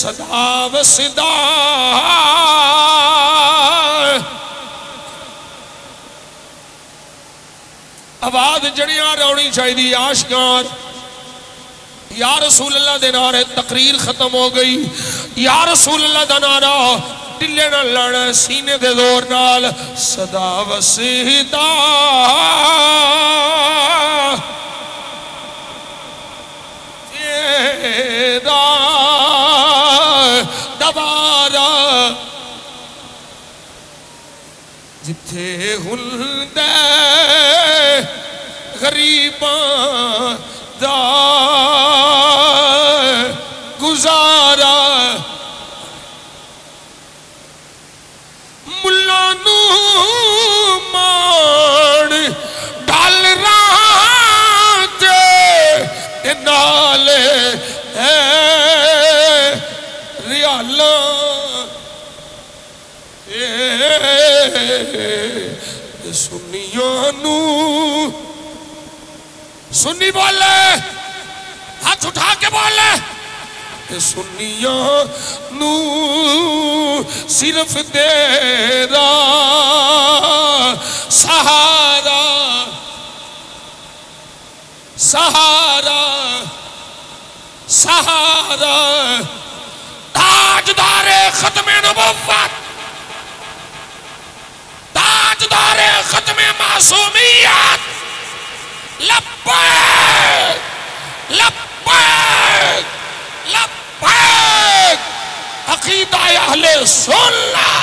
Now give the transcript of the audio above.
صدا و صدا آواز جڑیاں رونی چاہیے عاشقان یا رسول اللہ دے نعرے تقریر ختم ہو گئی یا رسول اللہ دا نعرہ دلے نہ لڑ سینے دے زور نال صدا و صدا تیرا دوبارہ جتھے ہندے غریباں دا گزارا ملانو مان ڈال راتے نالے ریالاں سنیانو سنی بولے ہاتھ اٹھا کے بولے سنیانو صرف تیرا سہارا سہارا سہارا تاجدار ختم نبوت تاجدار ختم معصومیت لبیک لبیک لبیک عقیدہ اہل سنت